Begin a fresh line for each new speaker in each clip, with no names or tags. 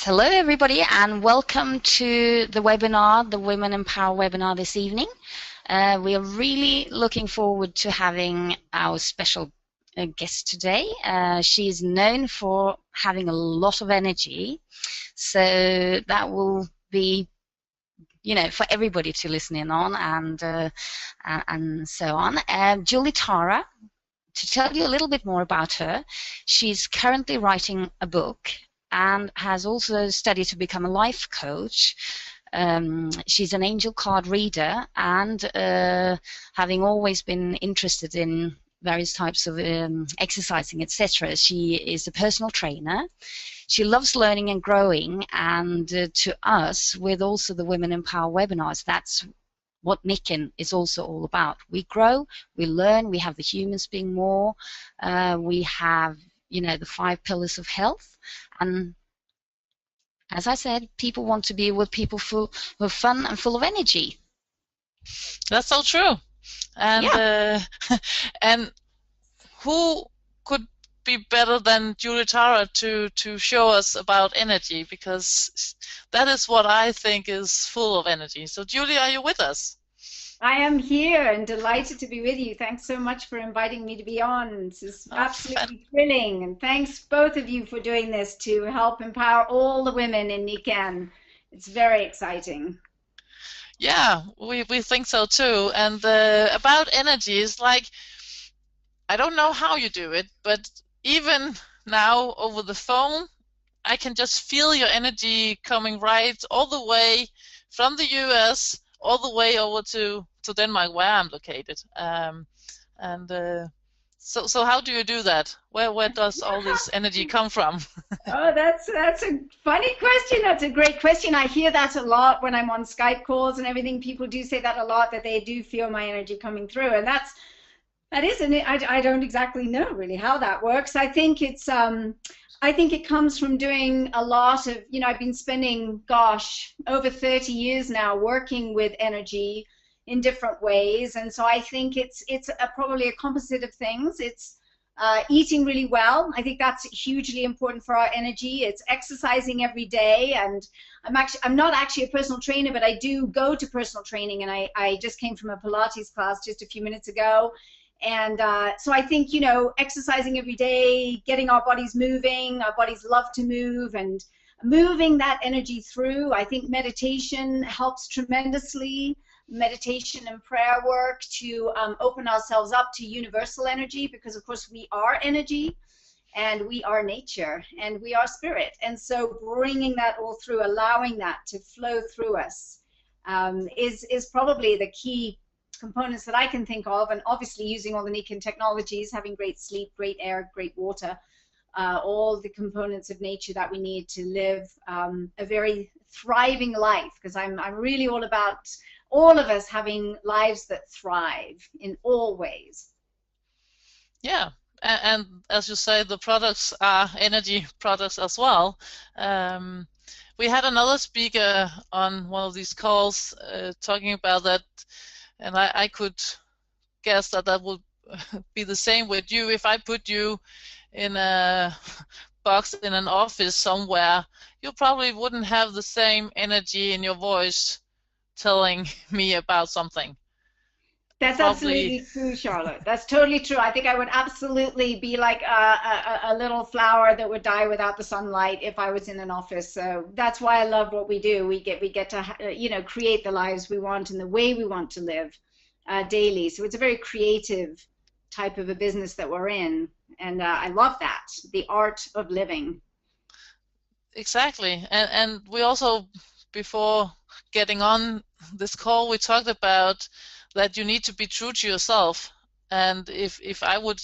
Hello, everybody, and welcome to the webinar, the Women in Power webinar this evening. We are really looking forward to having our special guest today. She is known for having a lot of energy, so that will be, for everybody to listen in on and so on. Julie Tara, to tell you a little bit more about her, she's currently writing a book and has also studied to become a life coach. She's an angel card reader, and having always been interested in various types of exercising, etc., she is a personal trainer. She loves learning and growing, and to us, with also the Women in Power webinars, that's what Nikken is also all about. We grow, we learn, we have the humans being more, we have, the 5 pillars of health, and as I said, people want to be with people who are fun and full of energy.
That's so true. And
yeah.
And who could be better than Julie Tara to show us about energy, because that is what I think is full of energy. So Julie, are you with us?
I am here and delighted to be with you. Thanks so much for inviting me to be on. This is absolutely thrilling. And thanks both of you for doing this to help empower all the women in Nikken. It's very exciting.
Yeah, we think so too. And about energy, is like, I don't know how you do it, but even now over the phone, I can just feel your energy coming right all the way from the US all the way over to Denmark, where I'm located. So how do you do that? Where does all this energy come from?
Oh, that's a funny question. That's a great question. I hear that a lot when I'm on Skype calls and everything. People do say that a lot, that they do feel my energy coming through, and that isn't it. I don't exactly know really how that works. I think it comes from doing a lot of, I've been spending, over 30 years now working with energy in different ways. And so I think it's probably a composite of things. It's eating really well. I think that's hugely important for our energy. It's exercising every day. And I'm not actually a personal trainer, but I do go to personal training. And I just came from a Pilates class just a few minutes ago. And so I think, exercising every day, getting our bodies moving, our bodies love to move, and moving that energy through. I think meditation helps tremendously. Meditation and prayer work to open ourselves up to universal energy, because of course we are energy and we are nature and we are spirit. And so bringing that all through, allowing that to flow through us is probably the key components that I can think of. And obviously using all the Nikken technologies, having great sleep, great air, great water, all the components of nature that we need to live a very thriving life, because I'm really all about all of us having lives that thrive in all ways.
Yeah, and as you say, the products are energy products as well. We had another speaker on one of these calls talking about that, and I could guess that would be the same with you. If I put you in a box in an office somewhere, you probably wouldn't have the same energy in your voice telling me about something.
That's absolutely true, Charlotte. That's totally true. I think I would absolutely be like a little flower that would die without the sunlight if I was in an office. So that's why I love what we do. We get to create the lives we want and the way we want to live daily. So it's a very creative type of a business that we're in, and I love that, the art of living.
Exactly, and we also, before getting on this call, we talked about that you need to be true to yourself. And if I would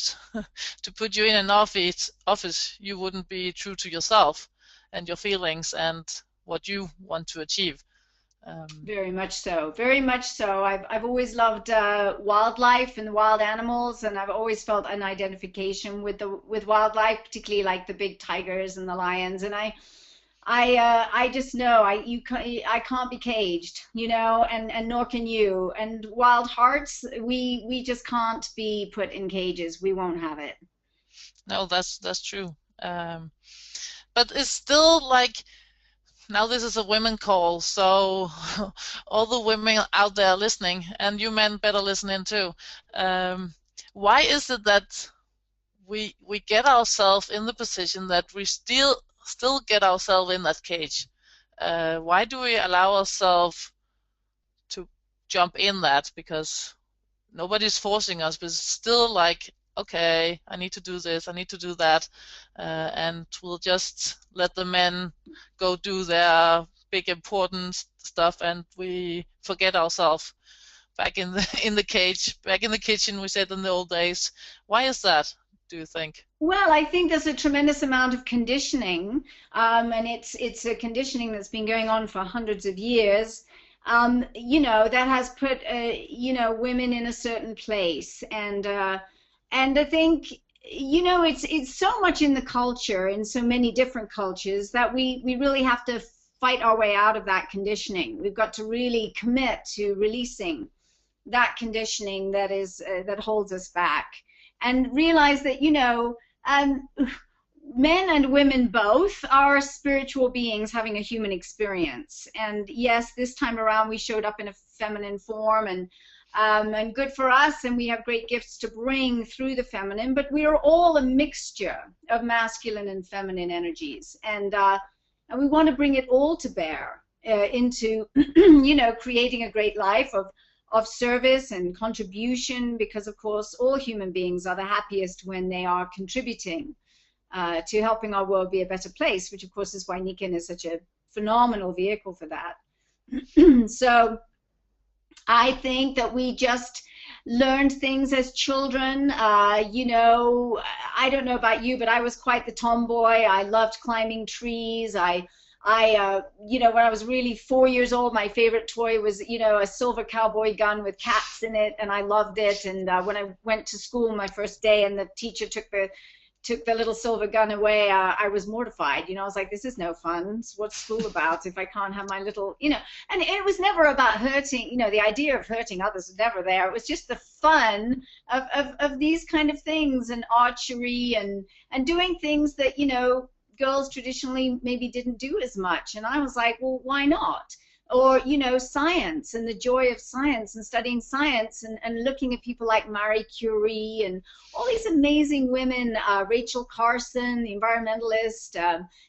to put you in an office, you wouldn't be true to yourself and your feelings and what you want to achieve.
Very much so. Very much so. I've always loved wildlife and wild animals, and I've always felt an identification with wildlife, particularly like the big tigers and the lions. And I just know I can't be caged, and nor can you. And wild hearts, we just can't be put in cages. We won't have it.
No, that's true. But it's still like now this is a women call, so all the women out there listening, and you men better listen in too. Why is it that we get ourselves in the position that we still get ourselves in that cage? Why do we allow ourselves to jump in that? Because nobody's forcing us, but it's still like, okay, I need to do this, I need to do that, and we'll just let the men go do their big important stuff, and we forget ourselves back in the cage, back in the kitchen, we said in the old days. Why is that, do you think?
Well, I think there's a tremendous amount of conditioning, and it's a conditioning that's been going on for hundreds of years. You know, that has put you know, women in a certain place, and I think, you know, it's so much in the culture, in so many different cultures, that we really have to fight our way out of that conditioning. We've got to really commit to releasing that conditioning that is that holds us back, and realize that, you know, men and women both are spiritual beings having a human experience. And yes, this time around we showed up in a feminine form, and good for us, and we have great gifts to bring through the feminine, but we are all a mixture of masculine and feminine energies, and we want to bring it all to bear into you know, creating a great life of service and contribution, because of course all human beings are the happiest when they are contributing to helping our world be a better place, which of course is why Nikken is such a phenomenal vehicle for that. So I think that we just learned things as children. You know, I don't know about you, but I was quite the tomboy. I loved climbing trees. You know, when I was really 4 years old, my favorite toy was, you know, a silver cowboy gun with cats in it, and I loved it. And when I went to school my first day and the teacher took the little silver gun away, I was mortified. You know, I was like, this is no fun. What's school about if I can't have my little, you know? And it was never about hurting, you know, the idea of hurting others was never there. It was just the fun of these kind of things, and archery, and doing things that, you know, girls traditionally maybe didn't do as much. And I was like, well, why not? Or, you know, science, and the joy of science, and studying science, and looking at people like Marie Curie and all these amazing women, Rachel Carson, the environmentalist,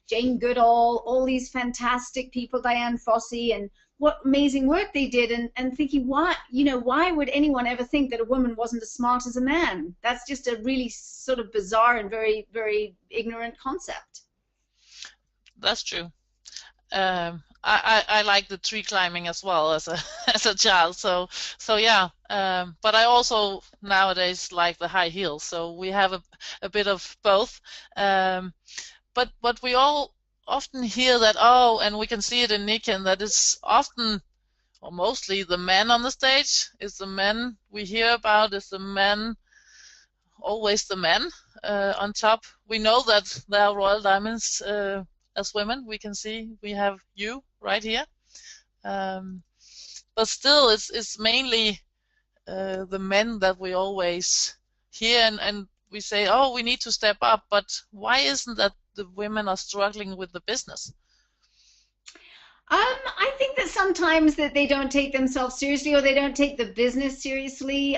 Jane Goodall, all these fantastic people, Diane Fossey, and what amazing work they did, and thinking, why, you know, why would anyone ever think that a woman wasn't as smart as a man? That's just a really sort of bizarre and very, very ignorant concept.
That's true. I like the tree climbing as well as a child, so yeah. But I also nowadays like the high heels, so we have a bit of both. But we all often hear that, oh, and we can see it in Nikken, that is often, or mostly, the men on the stage. Is the men we hear about, is the men, always the men on top. We know that there are Royal Diamonds as women. We can see we have you right here, but still it's mainly the men that we always hear, and we say, oh, we need to step up. But why isn't that the women are struggling with the business?
I think that sometimes that they don't take themselves seriously, or they don't take the business seriously.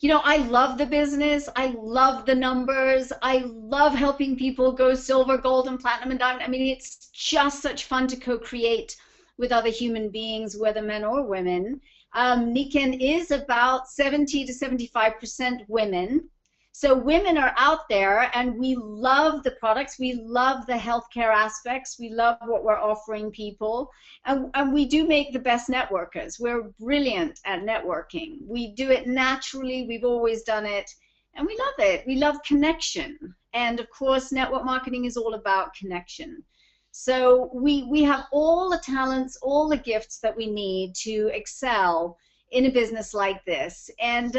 You know, I love the business. I love the numbers. I love helping people go silver, gold, and platinum, and diamond. I mean, it's just such fun to co-create with other human beings, whether men or women. Nikken is about 70 to 75% women. So women are out there, and we love the products, we love the healthcare aspects, we love what we're offering people, and we do make the best networkers. We're brilliant at networking. We do it naturally, we've always done it, and we love it. We love connection, and of course network marketing is all about connection. So we have all the talents, all the gifts that we need to excel in a business like this. And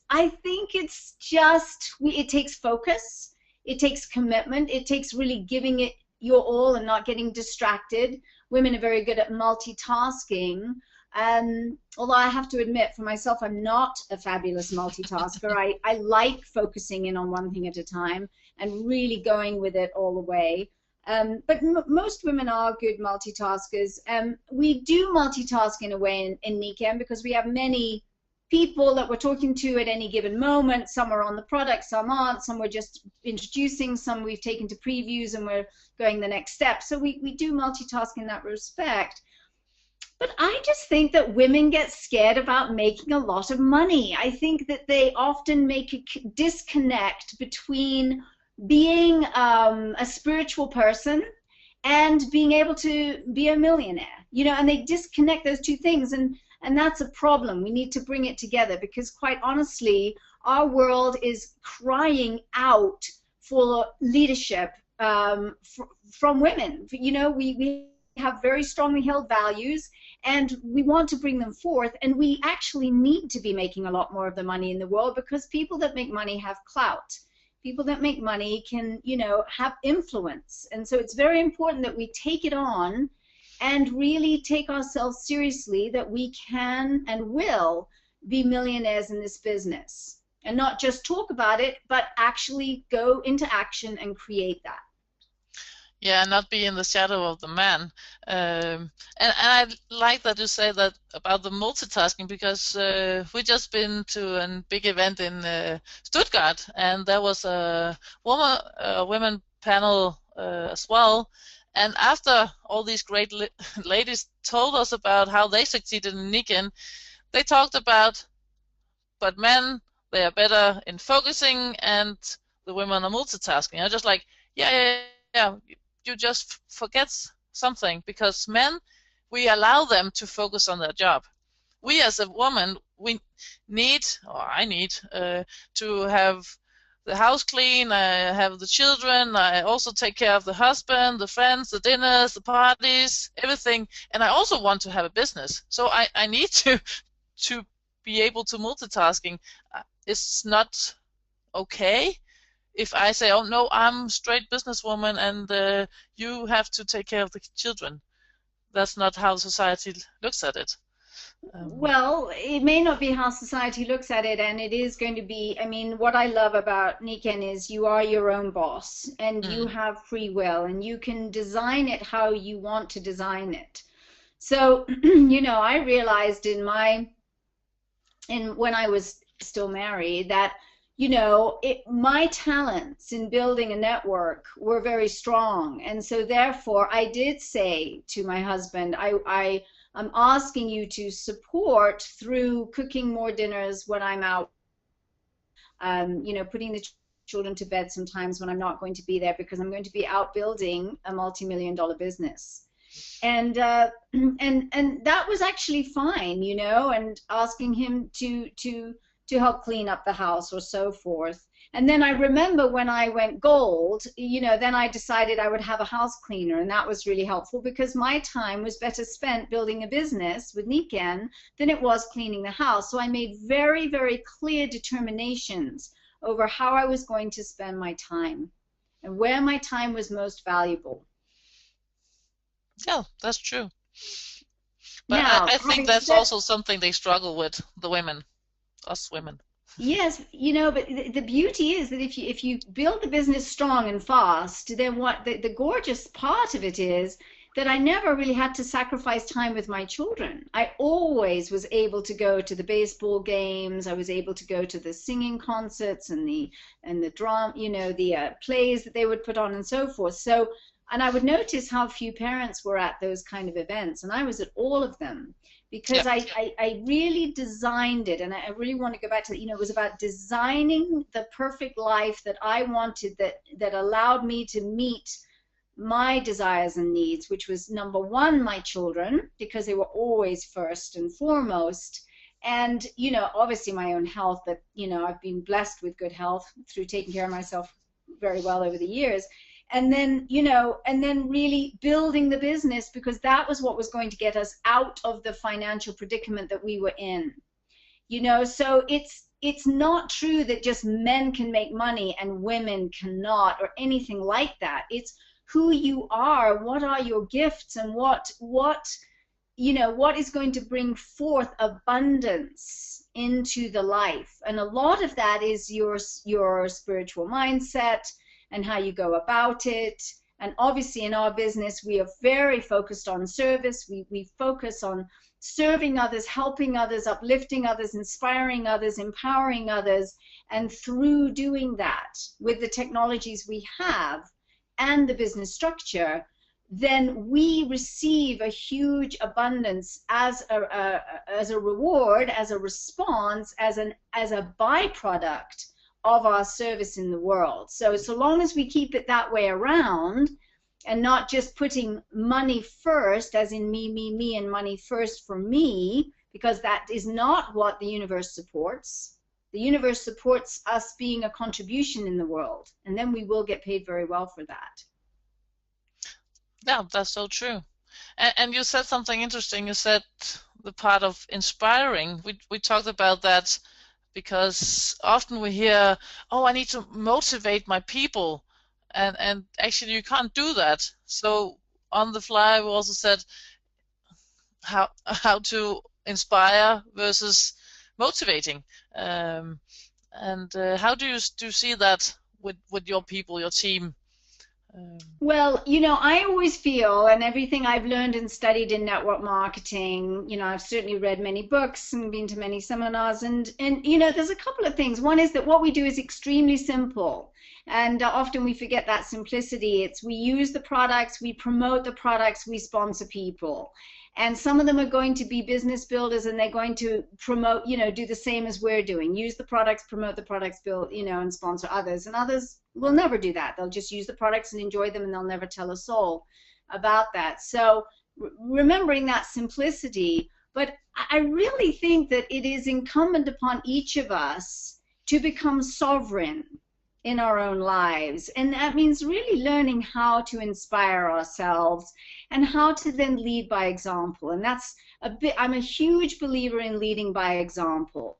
I think it's just, it takes focus, it takes commitment, it takes really giving it your all and not getting distracted. Women are very good at multitasking. Although I have to admit, for myself, I'm not a fabulous multitasker. I like focusing in on one thing at a time and really going with it all the way. But most women are good multitaskers. We do multitask in a way in NiQen because we have many people that we're talking to at any given moment. Some are on the product, some aren't, some we're just introducing, some we've taken to previews and we're going the next step. So we do multitask in that respect. But I just think that women get scared about making a lot of money. I think that they often make a disconnect between being a spiritual person and being able to be a millionaire, you know, and they disconnect those two things, and that's a problem. We need to bring it together because, quite honestly, our world is crying out for leadership from women. You know, we have very strongly held values and we want to bring them forth, and we actually need to be making a lot more of the money in the world because people that make money have clout. People that make money can, you know, have influence. And so it's very important that we take it on and really take ourselves seriously, that we can and will be millionaires in this business. And not just talk about it, but actually go into action and create that.
Yeah, not be in the shadow of the man. And I like that you say that about the multitasking, because we just been to a big event in Stuttgart, and there was a women panel as well. And after all these great ladies told us about how they succeeded in NiQen, they talked about, but men, they are better in focusing, and the women are multitasking. I'm just like, yeah. You just forget something, because men, we allow them to focus on their job. We as a woman, we need, or I need, to have the house clean, I have the children, I also take care of the husband, the friends, the dinners, the parties, everything, and I also want to have a business. So I need to be able to multitasking. It's not okay if I say, oh no, I'm a straight businesswoman and you have to take care of the children. That's not how society looks at it.
Well, it may not be how society looks at it, and it is going to be, I mean, what I love about NiQen is you are your own boss, and you have free will, and you can design it how you want to design it. So, you know, I realized when I was still married that, you know, my talents in building a network were very strong, and so therefore I did say to my husband, I'm asking you to support through cooking more dinners when I'm out, you know, putting the children to bed sometimes when I'm not going to be there because I'm going to be out building a multi-million-dollar business. And that was actually fine, you know, and asking him to help clean up the house or so forth. And then I remember when I went gold, you know, then I decided I would have a house cleaner, and that was really helpful because my time was better spent building a business with NiQen than it was cleaning the house. So I made very, very clear determinations over how I was going to spend my time and where my time was most valuable.
Yeah, that's true. But
now,
I think that's also something they struggle with, the women, us women.
Yes, you know, but the beauty is that if you build the business strong and fast, then what the gorgeous part of it is that I never really had to sacrifice time with my children. I always was able to go to the baseball games. I was able to go to the singing concerts and the drama, you know, the plays that they would put on and so forth. So, and I would notice how few parents were at those kind of events, and I was at all of them. Because I really designed it, and I really want to go back to, you know, it was about designing the perfect life that I wanted, that allowed me to meet my desires and needs, which was number one, my children, because they were always first and foremost, and, you know, obviously my own health, that, you know, I've been blessed with good health through taking care of myself very well over the years. And then, you know, and then really building the business, because that was what was going to get us out of the financial predicament that we were in. You know, so it's not true that just men can make money and women cannot, or anything like that. It's who you are, what are your gifts, and what you know, what is going to bring forth abundance into the life. And a lot of that is your spiritual mindset, and how you go about it, And obviously in our business, we are very focused on service. We focus on serving others, helping others, uplifting others, inspiring others, empowering others. And through doing that with the technologies we have and the business structure, then we receive a huge abundance as a reward, as a response, as a byproduct of our service in the world. So long as we keep it that way around, and not just putting money first, as in me, and money first for me, because that is not what the universe supports. The universe supports us being a contribution in the world, and then we will get paid very well for that.
Yeah, that's so true. And you said something interesting. You said the part of inspiring. We talked about that because often we hear, oh, I need to motivate my people. And actually you can't do that. So on the fly we also said how to inspire versus motivating. And how do you see that with your people, your team?
Well, you know, I always feel, and everything I've learned and studied in network marketing, you know, I've certainly read many books and been to many seminars, and you know, there's a couple of things. One is that what we do is extremely simple, and often we forget that simplicity. It's we use the products, we promote the products, we sponsor people. And some of them are going to be business builders, and they're going to promote, you know, do the same as we're doing. Use the products, promote the products, build, you know, and sponsor others. And others will never do that. They'll just use the products and enjoy them, and they'll never tell a soul about that. So remembering that simplicity, but I really think that it is incumbent upon each of us to become sovereign in our own lives, and that means really learning how to inspire ourselves and how to then lead by example. And that's I'm a huge believer in leading by example.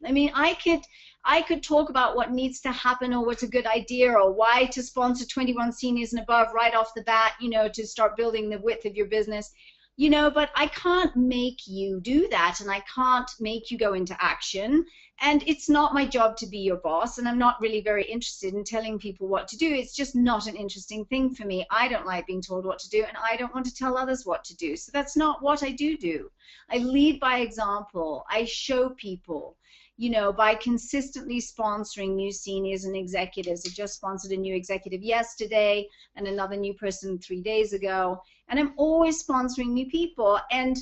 I mean, I could talk about what needs to happen or what's a good idea or why to sponsor 21 seniors and above right off the bat, you know, to start building the width of your business, you know, but I can't make you do that, and I can't make you go into action. And it's not my job to be your boss, and I'm not really very interested in telling people what to do. It's just not an interesting thing for me. I don't like being told what to do, and I don't want to tell others what to do. So that's not what I do. I lead by example. I show people, you know, by consistently sponsoring new seniors and executives. I just sponsored a new executive yesterday and another new person 3 days ago. And I'm always sponsoring new people. And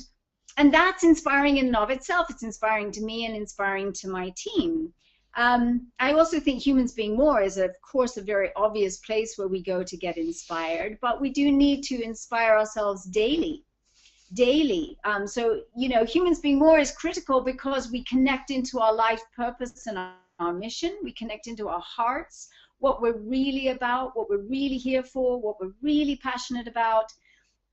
that's inspiring in and of itself. It's inspiring to me and inspiring to my team. I also think Humans Being More is, of course, a very obvious place where we go to get inspired, but we do need to inspire ourselves daily. So, you know, Humans Being More is critical because we connect into our life purpose and our mission. We connect into our hearts, what we're really about, what we're really here for, what we're really passionate about.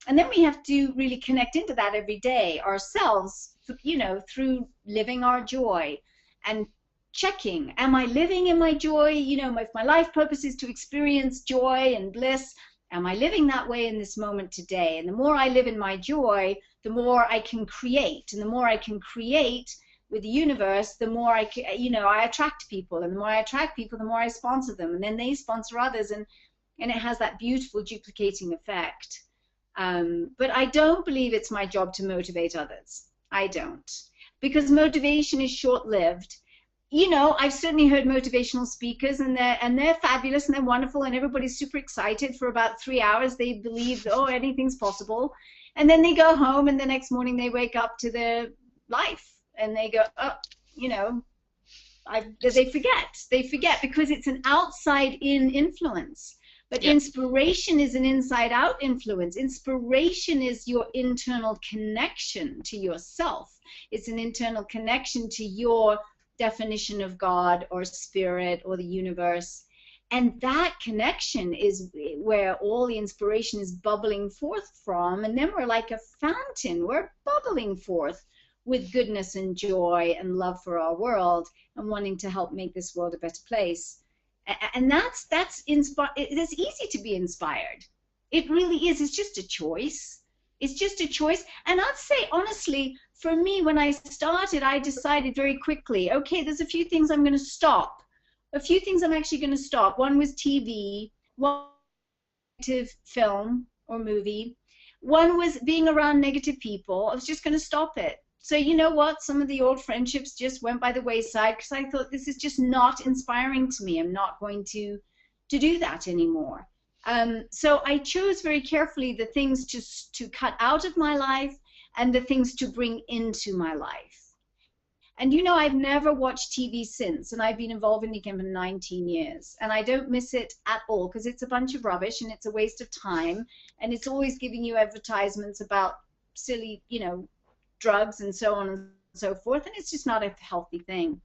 And then we have to really connect into that every day ourselves, you know, through living our joy and checking, am I living in my joy? You know, if my life purpose is to experience joy and bliss, am I living that way in this moment today? And the more I live in my joy, the more I can create. And the more I can create with the universe, the more I attract people. And the more I attract people, the more I sponsor them. And then they sponsor others. And it has that beautiful duplicating effect. But I don't believe it's my job to motivate others. I don't. Because motivation is short-lived. You know, I've certainly heard motivational speakers, and they're fabulous and they're wonderful, and everybody's super excited for about 3 hours. They believe, oh, anything's possible. And then they go home, and the next morning they wake up to their life, and they go, oh, you know, they forget because it's an outside-in influence. But yeah. Inspiration is an inside-out influence. Inspiration is your internal connection to yourself. It's an internal connection to your definition of God or spirit or the universe. And that connection is where all the inspiration is bubbling forth from. And then we're like a fountain. We're bubbling forth with goodness and joy and love for our world and wanting to help make this world a better place. And it's easy to be inspired. It really is. It's just a choice. It's just a choice. And I'd say, honestly, for me, when I started, I decided very quickly, okay, there's a few things I'm going to stop. A few things I'm actually going to stop. One was TV. One film or movie. One was being around negative people. I was just going to stop it. So you know what? Some of the old friendships just went by the wayside because I thought this is just not inspiring to me. I'm not going to do that anymore. So I chose very carefully the things to cut out of my life and the things to bring into my life. And you know, I've never watched TV since, and I've been involved in Nikken for 19 years, and I don't miss it at all because it's a bunch of rubbish and it's a waste of time, and it's always giving you advertisements about silly, you know, drugs and so on and so forth, and it's just not a healthy thing.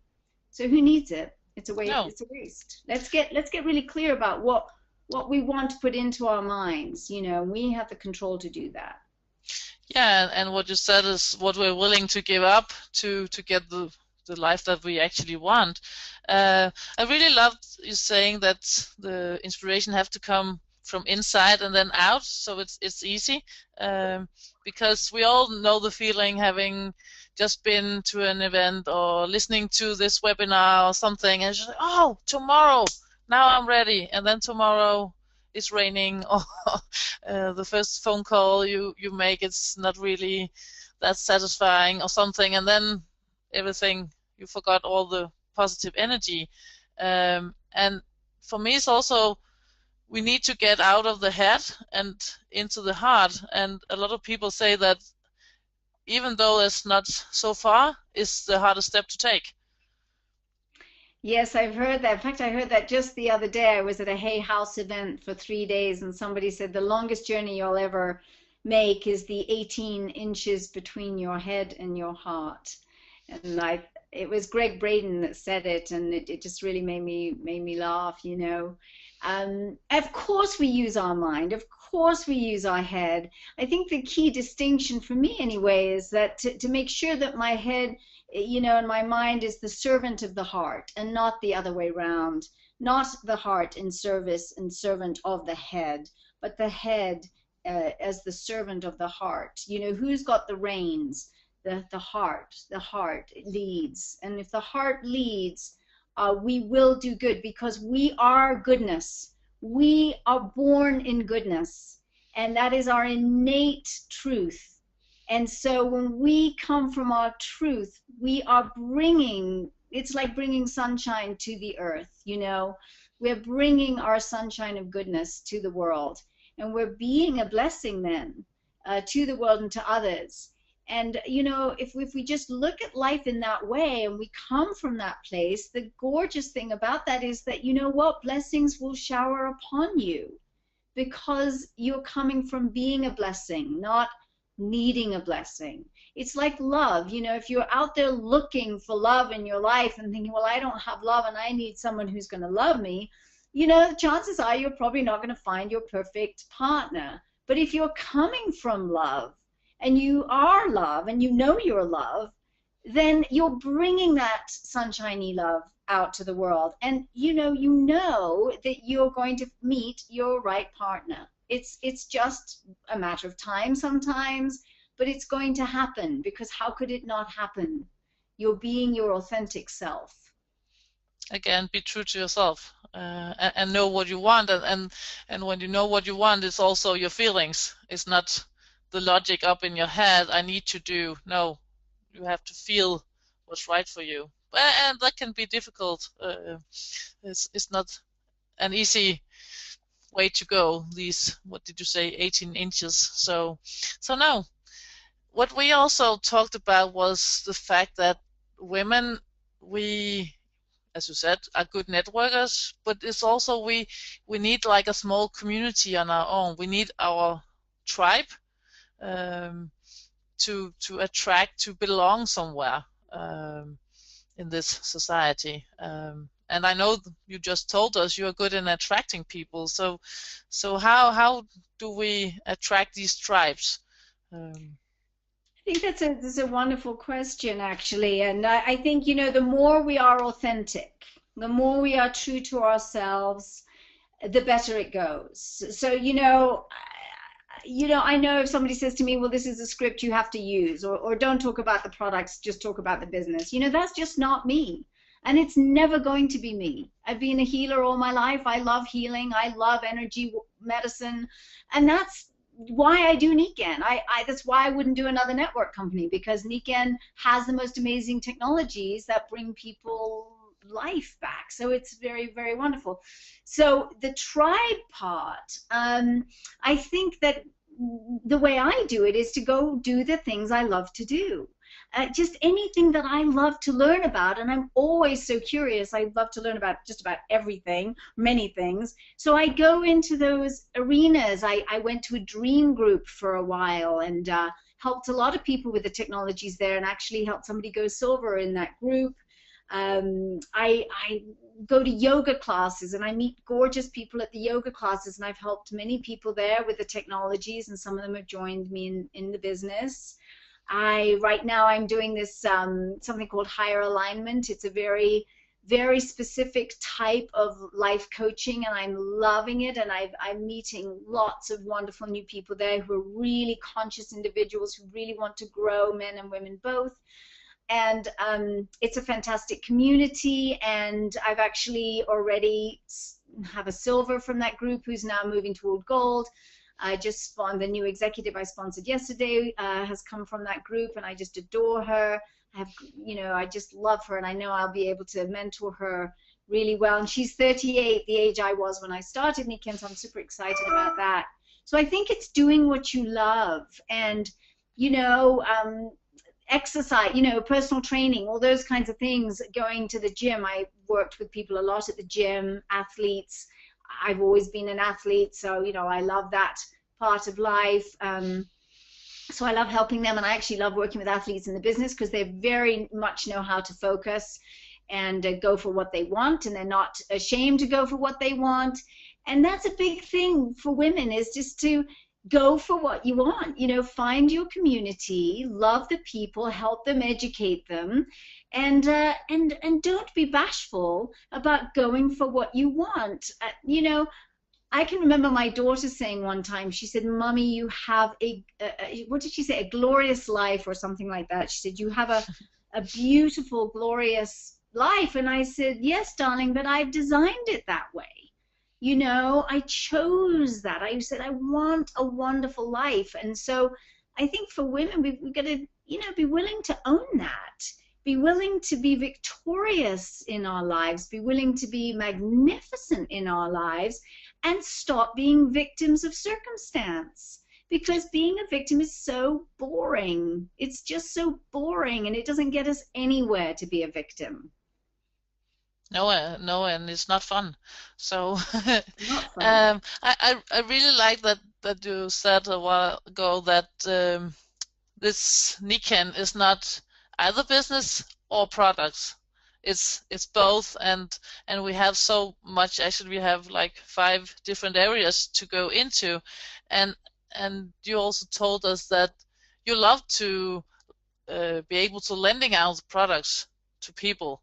So who needs it? It's a waste. No. It's a waste. Let's get really clear about what we want to put into our minds. You know, we have the control to do that.
Yeah, and what you said is what we're willing to give up to get the life that we actually want. I really loved you saying that the inspiration have to come from inside and then out, so it's easy, because we all know the feeling having just been to an event or listening to this webinar or something, and it's just like, oh, tomorrow, now I'm ready, and then tomorrow it's raining, or the first phone call you make, it's not really that satisfying or something, and then everything, you forgot all the positive energy. And for me, it's also, we need to get out of the head and into the heart, and a lot of people say that even though it's not so far, it's the hardest step to take.
Yes, I've heard that. In fact, I heard that just the other day. I was at a Hay House event for 3 days, and somebody said the longest journey you'll ever make is the 18 inches between your head and your heart. And it was Greg Braden that said it, and it just really made me laugh, you know. Of course we use our mind. Of course we use our head. I think the key distinction for me anyway is that to make sure that my head, you know, and my mind is the servant of the heart and not the other way around. Not the heart in service and servant of the head, but the head as the servant of the heart. You know, who's got the reins? The heart. The heart leads. And if the heart leads, we will do good because we are goodness. We are born in goodness, and that is our innate truth. And so when we come from our truth, we are bringing, it's like bringing sunshine to the earth, you know. We're bringing our sunshine of goodness to the world, and we're being a blessing then to the world and to others. And, you know, if we just look at life in that way and we come from that place, the gorgeous thing about that is that, you know what, blessings will shower upon you because you're coming from being a blessing, not needing a blessing. It's like love. You know, if you're out there looking for love in your life and thinking, well, I don't have love and I need someone who's going to love me, you know, the chances are you're probably not going to find your perfect partner. But if you're coming from love, and you are love, and you know you're love, then you're bringing that sunshiny love out to the world. And you know that you're going to meet your right partner. It's just a matter of time sometimes, but it's going to happen, because how could it not happen? You're being your authentic self.
Again, be true to yourself, and know what you want. And when you know what you want, it's also your feelings. It's not the logic up in your head, I need to do. No, you have to feel what's right for you. And that can be difficult. It's not an easy way to go, these, what did you say, 18 inches. So no. What we also talked about was the fact that women, we, as you said, are good networkers, but it's also we need like a small community on our own. We need our tribe, to attract, to belong somewhere in this society. And I know you just told us you are good in attracting people. So how do we attract these tribes?
I think that's a wonderful question, actually. And I think, you know, the more we are authentic, the more we are true to ourselves, the better it goes. So, you know, I know if somebody says to me, well, this is a script you have to use, or don't talk about the products, just talk about the business. You know, that's just not me. And it's never going to be me. I've been a healer all my life. I love healing. I love energy medicine, and that's why I do Nikken. That's why I wouldn't do another network company, because Nikken has the most amazing technologies that bring people life back. So it's very, very wonderful. So the tribe part, I think that the way I do it is to go do the things I love to do. Just anything that I love to learn about, and I'm always so curious. I love to learn about just about everything, many things. So I go into those arenas. I went to a dream group for a while and helped a lot of people with the technologies there, and actually helped somebody go silver in that group. I go to yoga classes, and I meet gorgeous people at the yoga classes, and I've helped many people there with the technologies, and some of them have joined me in the business. Right now I'm doing this something called Higher Alignment. It's a very, very specific type of life coaching, and I'm loving it, and I'm meeting lots of wonderful new people there who are really conscious individuals who really want to grow, men and women both. And it's a fantastic community, and I've actually already have a silver from that group who's now moving toward gold. I just spawned the new executive I sponsored yesterday, has come from that group, and I just adore her. I just love her, and I know I'll be able to mentor her really well. And she's 38, the age I was when I started Nikken, so I'm super excited about that. So I think it's doing what you love, and exercise, personal training, all those kinds of things, going to the gym. I worked with people a lot at the gym, athletes. I've always been an athlete, so I love that part of life. So I love helping them, and I actually love working with athletes in the business because they very much know how to focus and go for what they want, and they're not ashamed to go for what they want. And that's a big thing for women, is just to go for what you want. Find your community, love the people, help them, educate them, and don't be bashful about going for what you want. I can remember my daughter saying one time, she said, "Mommy, you have what did she say, a glorious life," or something like that. She said, "You have a beautiful, glorious life." And I said, "Yes, darling, but I've designed it that way. I chose that. I said, I want a wonderful life." And so I think for women, we've got to, be willing to own that. Be willing to be victorious in our lives. Be willing to be magnificent in our lives, and stop being victims of circumstance. Because being a victim is so boring. It's just so boring, and it doesn't get us anywhere to be a victim.
No, and it's not fun. So
Not fun.
I really like that you said a while ago that this Nikken is not either business or products. It's both, and we have so much. Actually, we have like 5 different areas to go into, and you also told us that you love to be able to lending out products to people.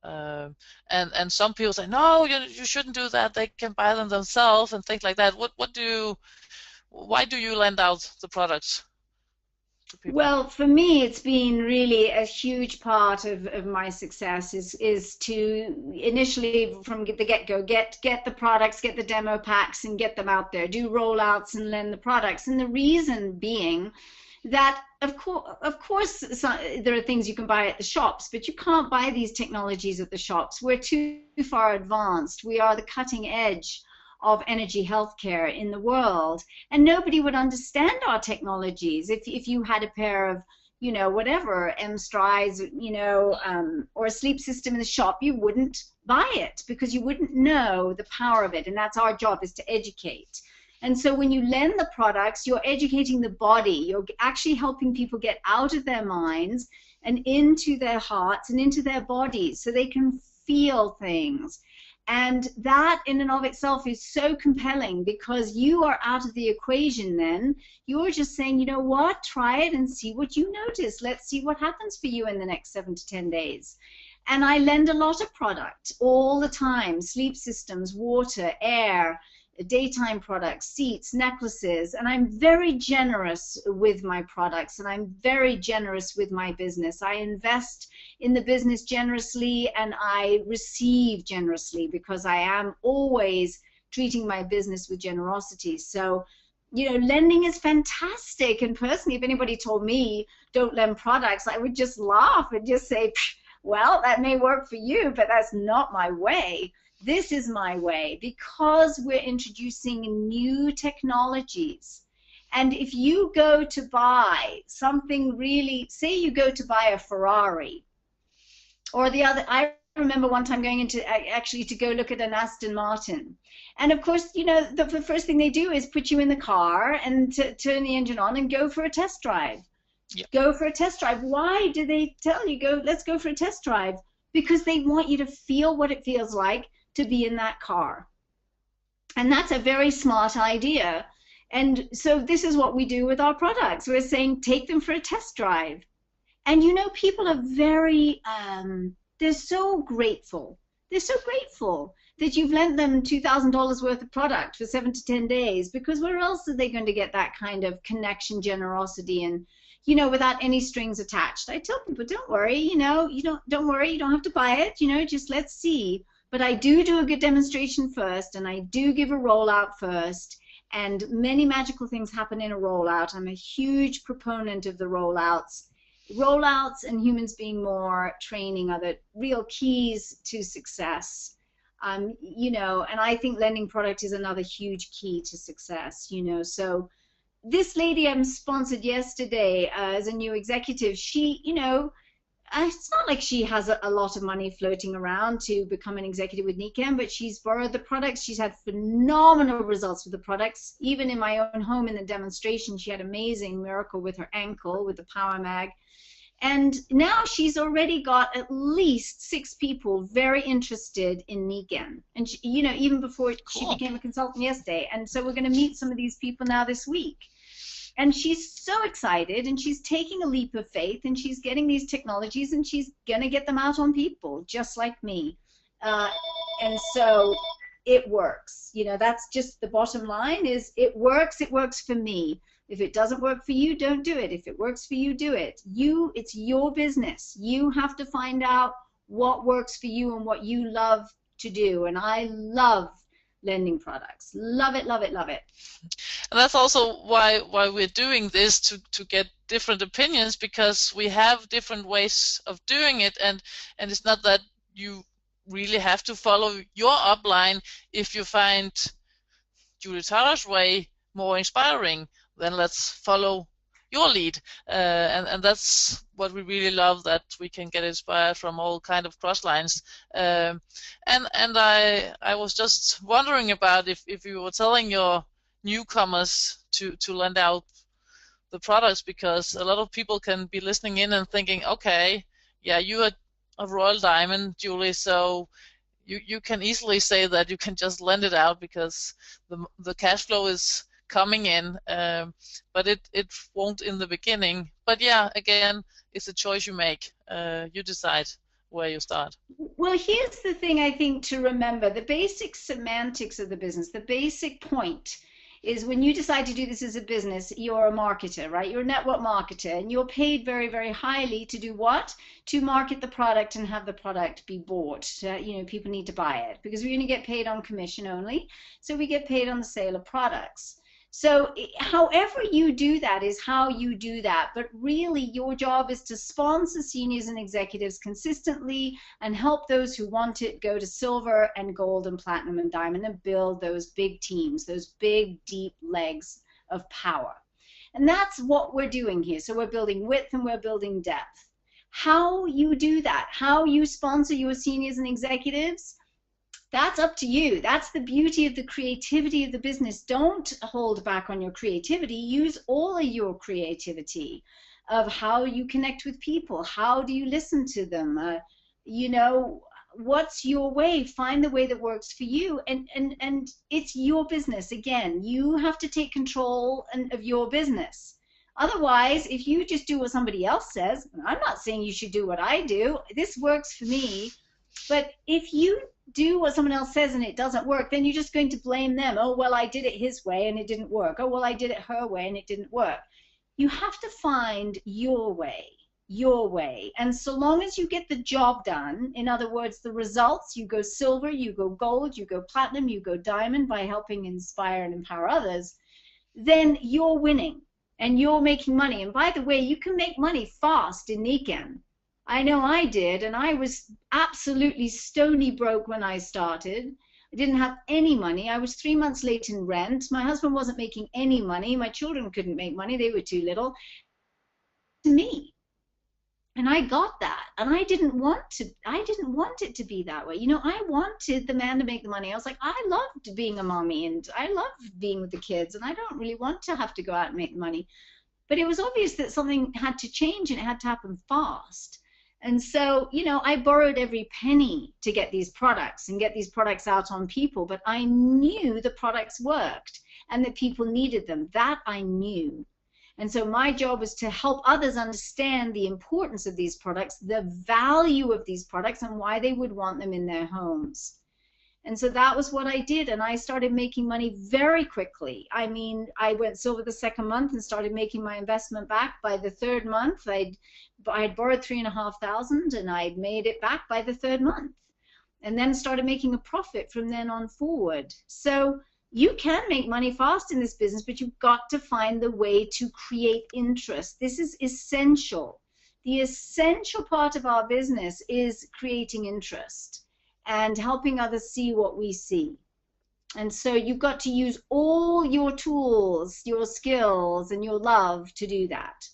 And some people say, no, you shouldn't do that. They can buy them themselves and things like that. Why do you lend out the products to people?
Well, for me, it's been really a huge part of my success is to initially from the get-go get the products, get the demo packs, and get them out there. Do rollouts and lend the products. And the reason being that of course there are things you can buy at the shops, but you can't buy these technologies at the shops. We're too far advanced. We are the cutting edge of energy healthcare in the world, and nobody would understand our technologies if you had a pair of whatever M-Strides or a sleep system in the shop. You wouldn't buy it because you wouldn't know the power of it, and that's our job, is to educate. And so when you lend the products, you're educating the body. You're actually helping people get out of their minds and into their hearts and into their bodies so they can feel things. And that in and of itself is so compelling, because you are out of the equation then. You're just saying, you know what, try it and see what you notice. Let's see what happens for you in the next 7 to 10 days. And I lend a lot of product all the time: sleep systems, water, air, daytime products, seats, necklaces, and I'm very generous with my products, and I'm very generous with my business. I invest in the business generously, and I receive generously, because I am always treating my business with generosity. So, you know, lending is fantastic. And personally, if anybody told me don't lend products, I would just laugh and just say, well, that may work for you, but that's not my way. This is my way, because we're introducing new technologies. And if you go to buy something really, say you go to buy a Ferrari, or the other, I remember one time going into, actually to go look at an Aston Martin. And of course, you know, the first thing they do is put you in the car and turn the engine on and go for a test drive.
Yep.
Go for a test drive. Why do they tell you, let's go for a test drive? Because they want you to feel what it feels like to be in that car. And that's a very smart idea. And so this is what we do with our products. We're saying take them for a test drive. And you know, people are very, they're so grateful. They're so grateful that you've lent them $2,000 worth of product for 7 to 10 days, because where else are they going to get that kind of connection, generosity, and, you know, without any strings attached? I tell people, don't worry, you know, don't worry, you don't have to buy it, you know, just let's see. But I do a good demonstration first, and I do give a rollout first, and many magical things happen in a rollout. I'm a huge proponent of the rollouts. Rollouts and humans being more, training are the real keys to success. You know, and I think lending product is another huge key to success, you know. So this lady I'm sponsored yesterday as a new executive, she, you know, it's not like she has a lot of money floating around to become an executive with Nikken, but she's borrowed the products. She's had phenomenal results with the products. Even in my own home in the demonstration, she had amazing miracle with her ankle with the Power Mag. And now she's already got at least 6 people very interested in Nikken. And, she, you know, even before she became a consultant yesterday. And so we're going to meet some of these people now this week. And she's so excited, and she's taking a leap of faith, and she's getting these technologies, and she's going to get them out on people, just like me. And so it works. You know, that's just the bottom line is it works for me. If it doesn't work for you, don't do it. If it works for you, do it. It's your business. You have to find out what works for you and what you love to do. And I love lending products. Love it, love it, love it.
And that's also why we're doing this, to get different opinions, because we have different ways of doing it, and it's not that you really have to follow your upline. If you find Julie Tara's way more inspiring, then let's follow your lead, and that's what we really love, that we can get inspired from all kind of cross lines. And I was just wondering about if you were telling your newcomers to lend out the products, because a lot of people can be listening in and thinking, okay, yeah, you are a Royal Diamond, Julie, so you can easily say that you can just lend it out because the cash flow is coming in, but it won't in the beginning. But yeah, again, it's a choice you make. You decide where you start.
Well, here's the thing I think to remember. The basic semantics of the business, the basic point is when you decide to do this as a business, you're a marketer, right? You're a network marketer, and you're paid very, very highly to do what? To market the product and have the product be bought. You know, people need to buy it because we only get paid on commission only. So we get paid on the sale of products. So however you do that is how you do that. But really, your job is to sponsor seniors and executives consistently and help those who want it go to silver and gold and platinum and diamond and build those big teams, those big, deep legs of power. And that's what we're doing here. So we're building width and we're building depth. How you do that, how you sponsor your seniors and executives, that's up to you. That's the beauty of the creativity of the business. Don't hold back on your creativity. Use all of your creativity of how you connect with people. How do you listen to them? You know, what's your way? Find the way that works for you. And it's your business. Again, you have to take control of your business. Otherwise, if you just do what somebody else says, I'm not saying you should do what I do. This works for me. But if you do what someone else says and it doesn't work, then you're just going to blame them. Oh, well, I did it his way and it didn't work. Oh, well, I did it her way and it didn't work. You have to find your way. your way. And so long as you get the job done, in other words, the results, you go silver, you go gold, you go platinum, you go diamond by helping inspire and empower others, then you're winning and you're making money. And by the way, you can make money fast in Nikken. I know I did, and I was absolutely stony broke when I started. I didn't have any money. I was 3 months late in rent. My husband wasn't making any money. My children couldn't make money. They were too little. To me. And I got that. And I didn't want it to be that way. You know, I wanted the man to make the money. I was like, I loved being a mommy and I loved being with the kids, and I don't really want to have to go out and make money. But it was obvious that something had to change and it had to happen fast. And so, you know, I borrowed every penny to get these products and get these products out on people, but I knew the products worked and that people needed them. That I knew. And so my job was to help others understand the importance of these products, the value of these products, and why they would want them in their homes. And so that was what I did, and I started making money very quickly. I mean, I went silver the second month and started making my investment back. By the third month, I'd borrowed $3,500, and I'd made it back by the third month, and then started making a profit from then on forward. So you can make money fast in this business, but you've got to find the way to create interest. This is essential. The essential part of our business is creating interest and helping others see what we see. And so you've got to use all your tools, your skills, and your love to do that.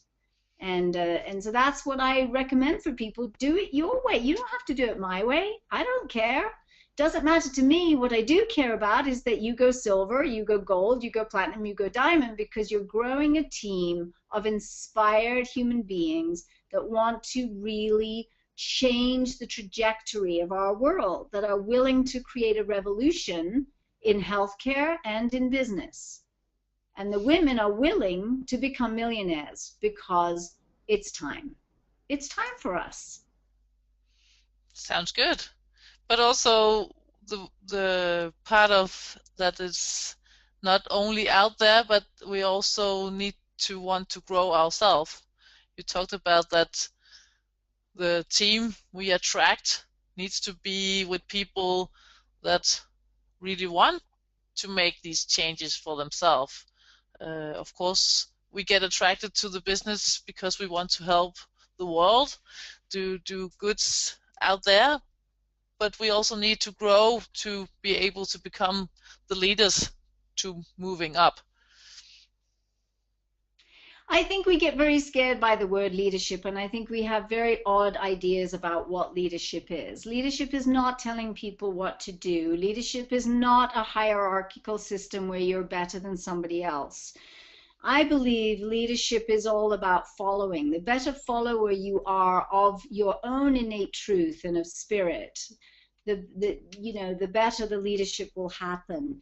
And so that's what I recommend for people. Do it your way. You don't have to do it my way. I don't care. Doesn't matter to me. What I do care about is that you go silver, you go gold, you go platinum, you go diamond, because you're growing a team of inspired human beings that want to really change the trajectory of our world, that are willing to create a revolution in healthcare and in business. And the women are willing to become millionaires because it's time. It's time for us.
Sounds good. But also the part of that is not only out there, but we also need to want to grow ourselves. You talked about that the team we attract needs to be with people that really want to make these changes for themselves. Of course, we get attracted to the business because we want to help the world, do goods out there, but we also need to grow to be able to become the leaders to moving up.
I think we get very scared by the word leadership, and I think we have very odd ideas about what leadership is. Leadership is not telling people what to do. Leadership is not a hierarchical system where you're better than somebody else. I believe leadership is all about following. The better follower you are of your own innate truth and of spirit, the better the leadership will happen.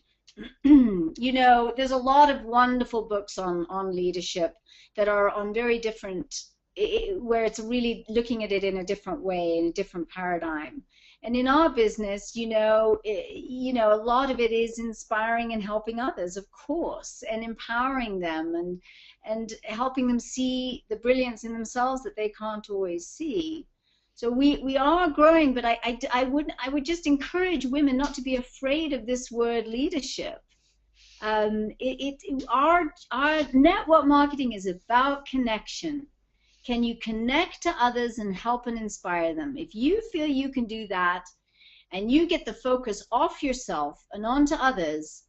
You know, there's a lot of wonderful books on leadership that are on very different, where it's really looking at it in a different way, in a different paradigm. And in our business, you know, a lot of it is inspiring and helping others, of course, and empowering them and helping them see the brilliance in themselves that they can't always see. So we are growing, but I would just encourage women not to be afraid of this word leadership. Our network marketing is about connection. Can you connect to others and help and inspire them? If you feel you can do that and you get the focus off yourself and onto others,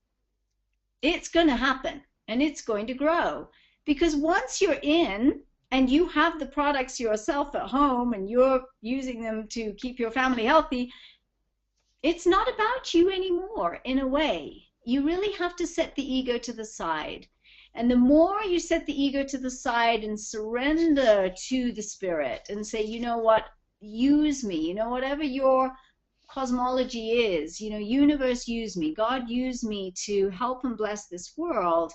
it's going to happen and it's going to grow. Because once you're in and you have the products yourself at home and you're using them to keep your family healthy, it's not about you anymore in a way. You really have to set the ego to the side. And the more you set the ego to the side and surrender to the spirit and say, you know what, use me, you know, whatever your cosmology is, you know, universe, use me, God, use me to help and bless this world,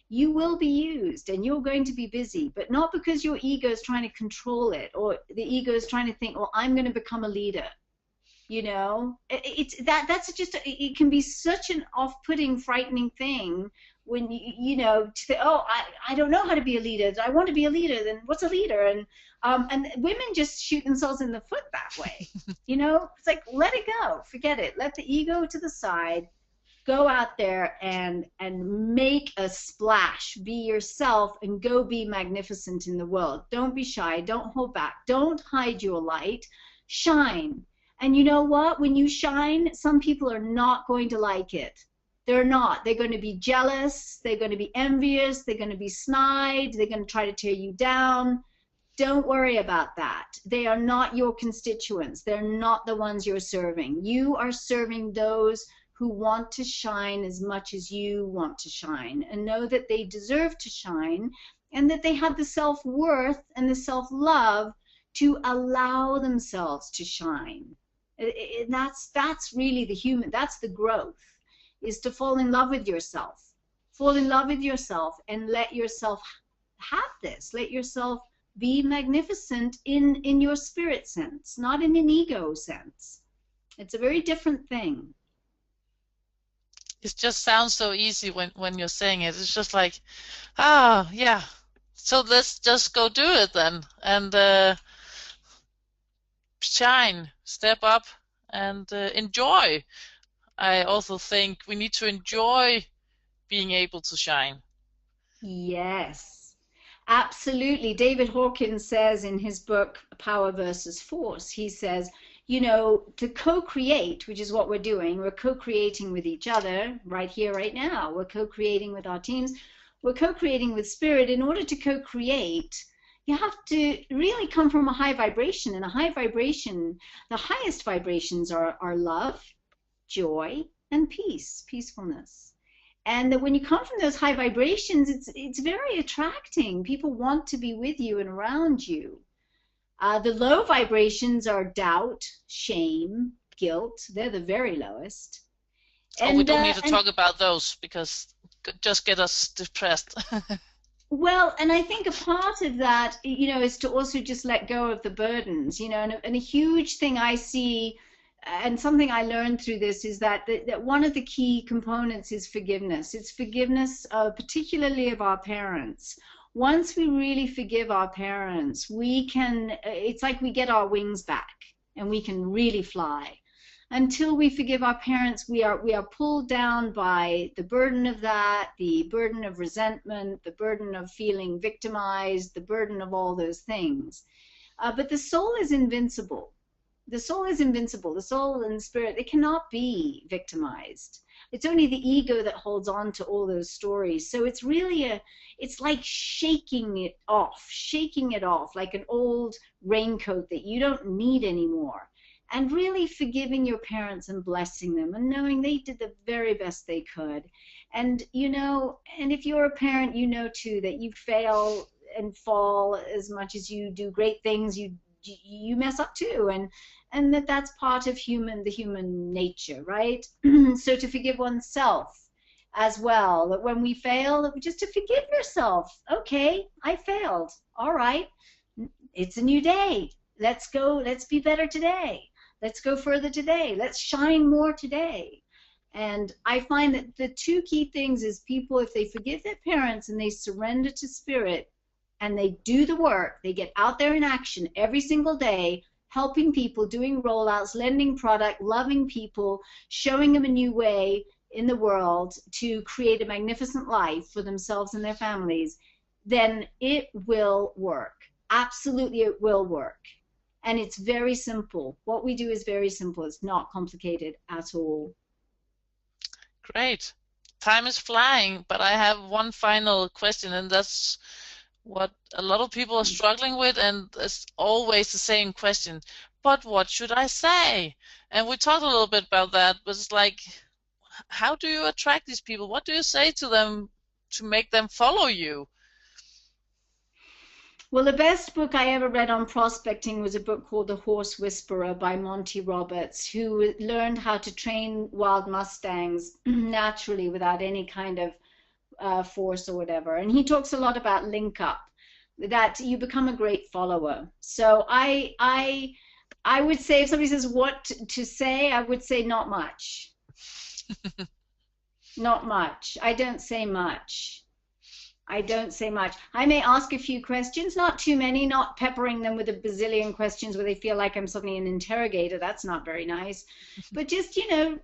you will be used and you're going to be busy, but not because your ego is trying to control it or the ego is trying to think, well, I'm going to become a leader. You know, that's just, it can be such an off-putting, frightening thing when you know, to say, oh, I don't know how to be a leader. I want to be a leader. Then what's a leader? And women just shoot themselves in the foot that way. You know, it's like, let it go, forget it, let the ego to the side. Go out there and make a splash. Be yourself and go be magnificent in the world. Don't be shy. Don't hold back. Don't hide your light. Shine. And you know what? When you shine, some people are not going to like it. They're not. They're going to be jealous. They're going to be envious. They're going to be snide. They're going to try to tear you down. Don't worry about that. They are not your constituents. They're not the ones you're serving. You are serving those who want to shine as much as you want to shine, and know that they deserve to shine, and that they have the self-worth and the self-love to allow themselves to shine. That's really the human, that's the growth, is to fall in love with yourself. Fall in love with yourself and let yourself have this. Let yourself be magnificent in your spirit sense, not in an ego sense. It's a very different thing.
It just sounds so easy when you're saying it. It's just like, ah, yeah. So let's just go do it then, and shine, step up, and enjoy. I also think we need to enjoy being able to shine.
Yes, absolutely. David Hawkins says in his book, Power versus Force, he says, you know, to co-create, which is what we're doing, we're co-creating with each other right here, right now. We're co-creating with our teams. We're co-creating with spirit. In order to co-create, you have to really come from a high vibration. And a high vibration, the highest vibrations are love, joy, and peace, peacefulness. And that when you come from those high vibrations, it's very attracting. People want to be with you and around you. The low vibrations are doubt, shame, guilt. They're the very lowest.
And we don't need to talk about those, because just get us depressed.
Well, and I think a part of that, you know, is to also just let go of the burdens, you know, and a huge thing I see, and something I learned through this, is that one of the key components is forgiveness. It's forgiveness, particularly of our parents. Once we really forgive our parents, we can, it's like we get our wings back and we can really fly. Until we forgive our parents, we are pulled down by the burden of that, the burden of resentment, the burden of feeling victimized, the burden of all those things. But the soul is invincible. The soul is invincible. The soul and the spirit, they cannot be victimized. It's only the ego that holds on to all those stories. So it's really it's like shaking it off like an old raincoat that you don't need anymore. And really forgiving your parents and blessing them and knowing they did the very best they could. And, you know, and if you're a parent, you know too that you fail and fall as much as you do great things, you mess up too, and that's part of the human nature, right? So to forgive oneself as well, that when we fail, just to forgive yourself. Okay, I failed. All right, it's a new day. Let's go. Let's be better today. Let's go further today. Let's shine more today. And I find that the two key things is people, if they forgive their parents and they surrender to spirit, and they do the work, they get out there in action every single day, helping people, doing rollouts, lending product, loving people, showing them a new way in the world to create a magnificent life for themselves and their families, then it will work. Absolutely, it will work. And it's very simple. What we do is very simple. It's not complicated at all.
Great. Time is flying, but I have one final question, and that's what a lot of people are struggling with, and it's always the same question. But what should I say? And we talked a little bit about that, but it's like, how do you attract these people? What do you say to them to make them follow you?
Well, the best book I ever read on prospecting was a book called The Horse Whisperer by Monty Roberts, who learned how to train wild mustangs naturally without any kind of force or whatever. And he talks a lot about link up, that you become a great follower. So I I would say if somebody says what to say, I would say not much. Not much. I don't say much. I don't say much. I may ask a few questions, not too many, not peppering them with a bazillion questions where they feel like I'm suddenly an interrogator. That's not very nice. But just, you know,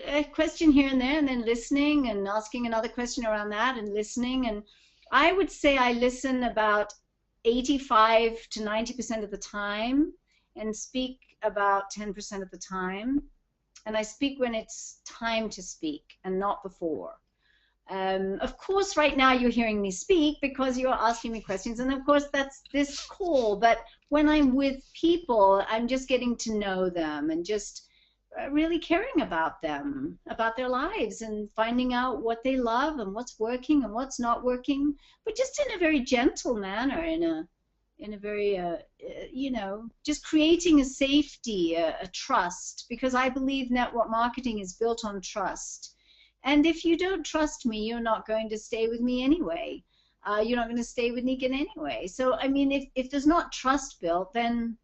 a question here and there, and then listening and asking another question around that and listening. And I would say I listen about 85 to 90% of the time and speak about 10% of the time. And I speak when it's time to speak and not before. Of course, right now you're hearing me speak because you're asking me questions, and of course that's this call. But when I'm with people, I'm just getting to know them and just really caring about them, about their lives, and finding out what they love and what's working and what's not working, but just in a very gentle manner, in a very, you know, just creating a safety, a trust, because I believe network marketing is built on trust. And if you don't trust me, you're not going to stay with me anyway. You're not going to stay with Nikken anyway. So, I mean, if there's not trust built, then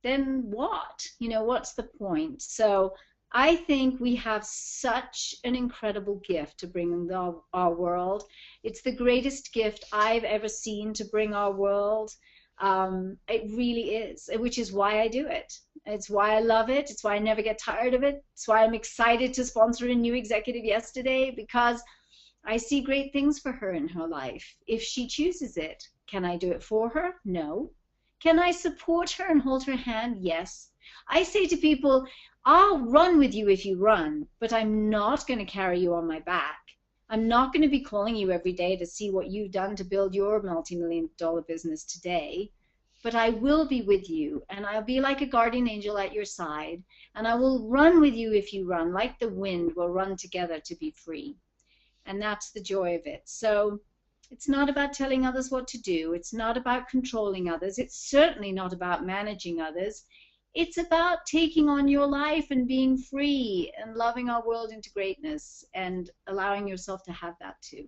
what? You know, what's the point? So I think we have such an incredible gift to bring our world. It's the greatest gift I've ever seen to bring our world. It really is, which is why I do it. It's why I love it. It's why I never get tired of it. It's why I'm excited to sponsor a new executive yesterday, because I see great things for her in her life. If she chooses it, can I do it for her? No. Can I support her and hold her hand? Yes. I say to people, I'll run with you if you run, but I'm not going to carry you on my back. I'm not going to be calling you every day to see what you've done to build your multi-million-dollar business today. But I will be with you, and I'll be like a guardian angel at your side, and I will run with you if you run, like the wind. We'll run together to be free. And that's the joy of it. So it's not about telling others what to do. It's not about controlling others. It's certainly not about managing others. It's about taking on your life and being free and loving our world into greatness and allowing yourself to have that too.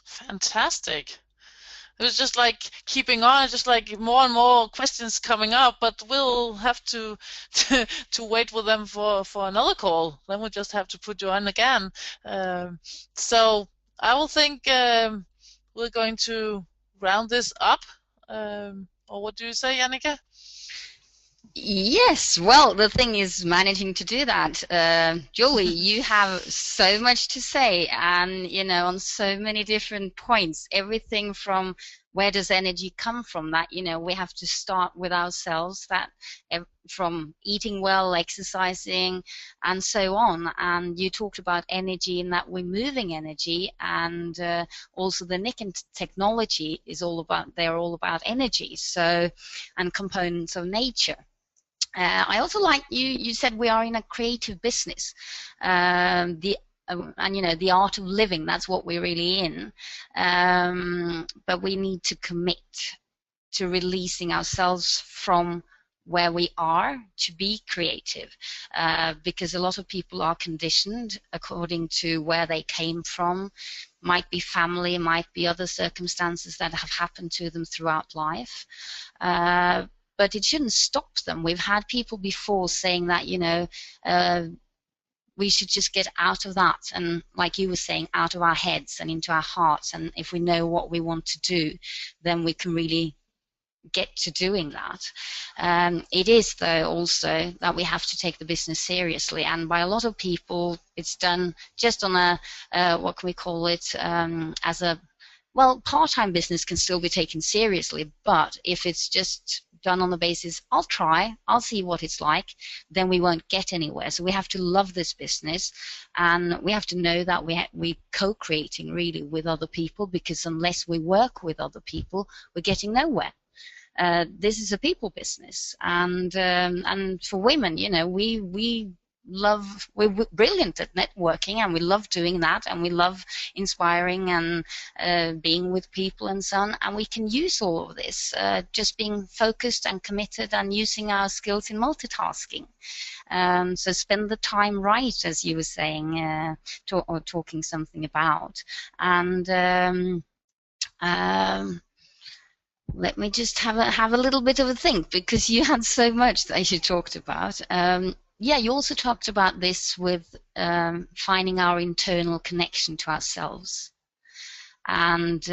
Fantastic. It was just like keeping on, just like more and more questions coming up, but we'll have to wait with them for another call. Then we'll just have to put you on again. So I will think we're going to round this up. Or what do you say, Jannicke?
Yes, well, the thing is managing to do that. Julie, you have so much to say, and, you know, on so many different points, everything from where does energy come from, that, you know, we have to start with ourselves, that from eating well, exercising, and so on. And you talked about energy and that we're moving energy, and also the Nikken technology is all about, they're all about energy, so, and components of nature. I also like you said we are in a creative business, and you know, the art of living, that's what we're really in, but we need to commit to releasing ourselves from where we are to be creative, because a lot of people are conditioned according to where they came from. Might be family, might be other circumstances that have happened to them throughout life. But it shouldn't stop them. We've had people before saying that, you know, we should just get out of that, and like you were saying, out of our heads and into our hearts, and if we know what we want to do, then we can really get to doing that. It is, though, also that we have to take the business seriously, and by a lot of people it's done just on a, what can we call it, as a, well, part-time business can still be taken seriously, but if it's just done on the basis, I'll try, I'll see what it's like, then we won't get anywhere. So we have to love this business, and we have to know that we're co-creating really with other people, because unless we work with other people, we're getting nowhere. This is a people business, and for women, you know, we're brilliant at networking, and we love doing that, and we love inspiring and being with people and so on, and we can use all of this, just being focused and committed and using our skills in multitasking. So spend the time right, as you were saying, or talking something about, and let me just have a little bit of a think, because you had so much that you talked about. Yeah, you also talked about this with finding our internal connection to ourselves. And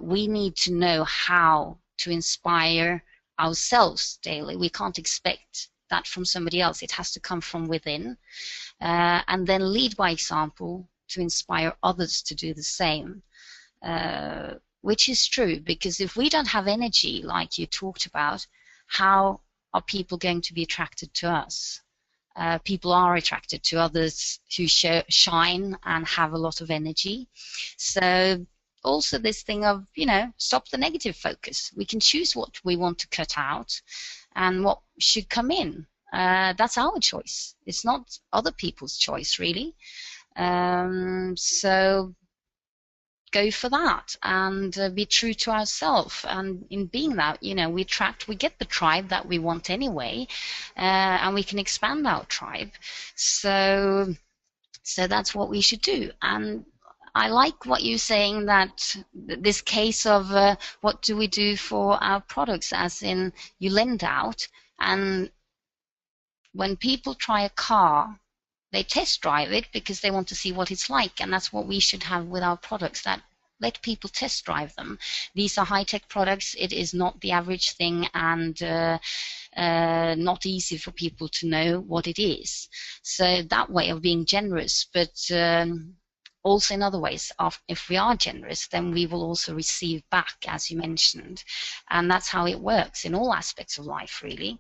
we need to know how to inspire ourselves daily. We can't expect that from somebody else. It has to come from within. And then lead by example to inspire others to do the same. Which is true, because if we don't have energy, like you talked about, how are people going to be attracted to us? People are attracted to others who shine and have a lot of energy. So also this thing of, stop the negative focus. We can choose what we want to cut out and what should come in. That's our choice. It's not other people's choice, really. So go for that and be true to ourselves. And in being that, we get the tribe that we want anyway, and we can expand our tribe. So that's what we should do. And I like what you're saying, that this case of what do we do for our products, as in you lend out, and when people try a car, they test drive it because they want to see what it's like, and that's what we should have with our products, that let people test drive them. These are high-tech products. It is not the average thing, and not easy for people to know what it is. So that way of being generous, but also in other ways, if we are generous, then we will also receive back, as you mentioned, and that's how it works in all aspects of life, really.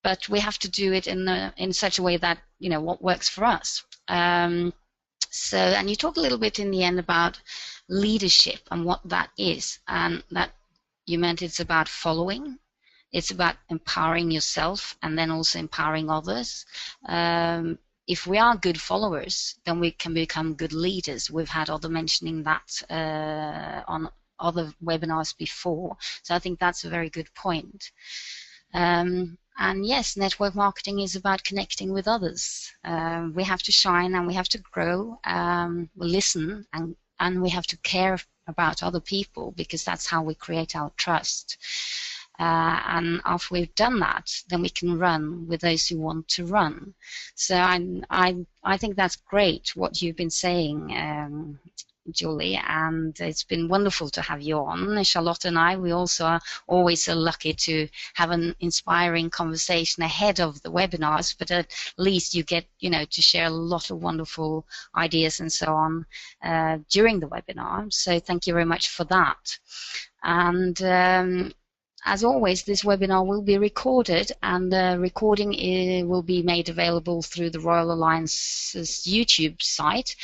But we have to do it in such a way that, what works for us. And you talk a little bit in the end about leadership and what that is, and that you meant it's about following. It's about empowering yourself and then also empowering others. If we are good followers, then we can become good leaders. We've had other mentioning that on other webinars before, so I think that's a very good point. And yes, network marketing is about connecting with others. We have to shine and we have to grow, listen, and we have to care about other people, because that's how we create our trust. And after we've done that, then we can run with those who want to run. So I think that's great what you've been saying, Julie, and it's been wonderful to have you on. Charlotte and I, we also are always so lucky to have an inspiring conversation ahead of the webinars, but at least you get, to share a lot of wonderful ideas and so on during the webinar. So thank you very much for that. And as always, this webinar will be recorded, and the recording will be made available through the Royal Alliance's YouTube site.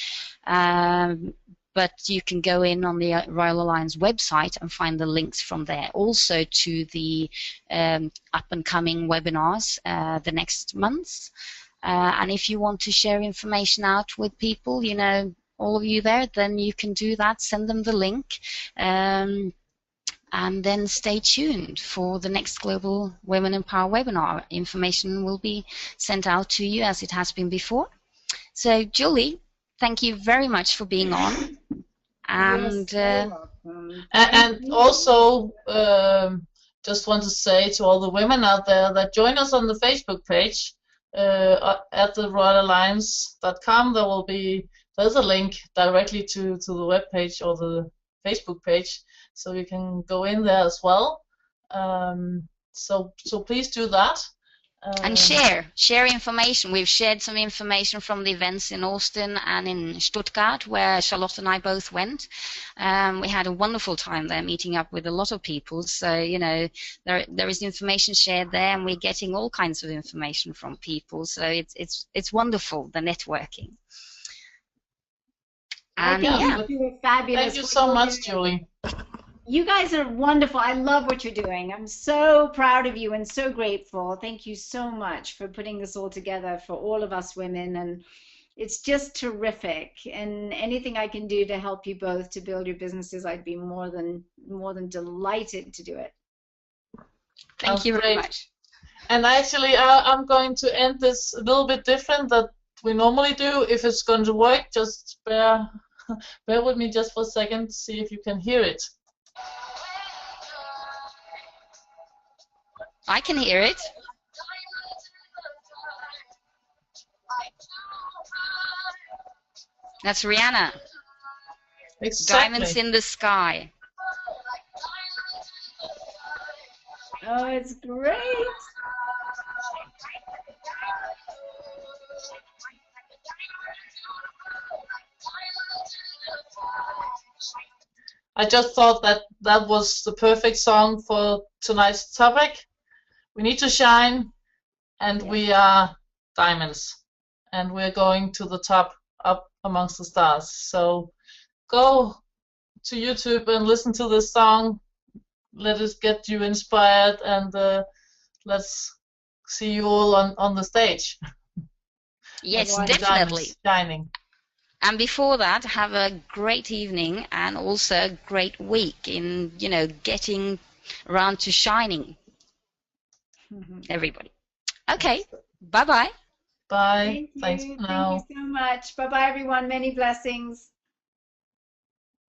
But you can go in on the Royal Alliance website and find the links from there. Also to the up-and-coming webinars the next months. And if you want to share information out with people, all of you there, then you can do that. Send them the link. And then stay tuned for the next Global Women in Power webinar. Information will be sent out to you as it has been before. So, Julie, thank you very much for being on. And
and also just want to say to all the women out there that join us on the Facebook page at the royalalliance.com. There's a link directly to the web page or the Facebook page, so you can go in there as well. So please do that.
And share information. We've shared some information from the events in Austin and in Stuttgart, where Charlotte and I both went. We had a wonderful time there, meeting up with a lot of people. So, there is information shared there, and we're getting all kinds of information from people. So it's wonderful, the networking. And
yeah, fabulous.
Thank you so much, Julie.
You guys are wonderful. I love what you're doing. I'm so proud of you and so grateful. Thank you so much for putting this all together for all of us women. And it's just terrific. And anything I can do to help you both to build your businesses, I'd be more than delighted to do it.
Thank you very much.
And actually, I'm going to end this a little bit different than we normally do. If it's going to work, just bear with me just for a second, see if you can hear it.
I can hear it. That's Rihanna.
Exactly.
Diamonds in the Sky.
Oh, it's great.
I just thought that that was the perfect song for tonight's topic. We need to shine, and we are diamonds, and we're going to the top, up amongst the stars. So go to YouTube and listen to this song. Let us get you inspired, and let's see you all on the stage.
Yes,
Everyone
definitely.
Shining.
And before that, have a great evening and also a great week in, getting around to shining. Everybody. Okay. Bye-bye.
Bye.
Thank you.
Thanks for now.
Thank you so much. Bye-bye, everyone. Many blessings.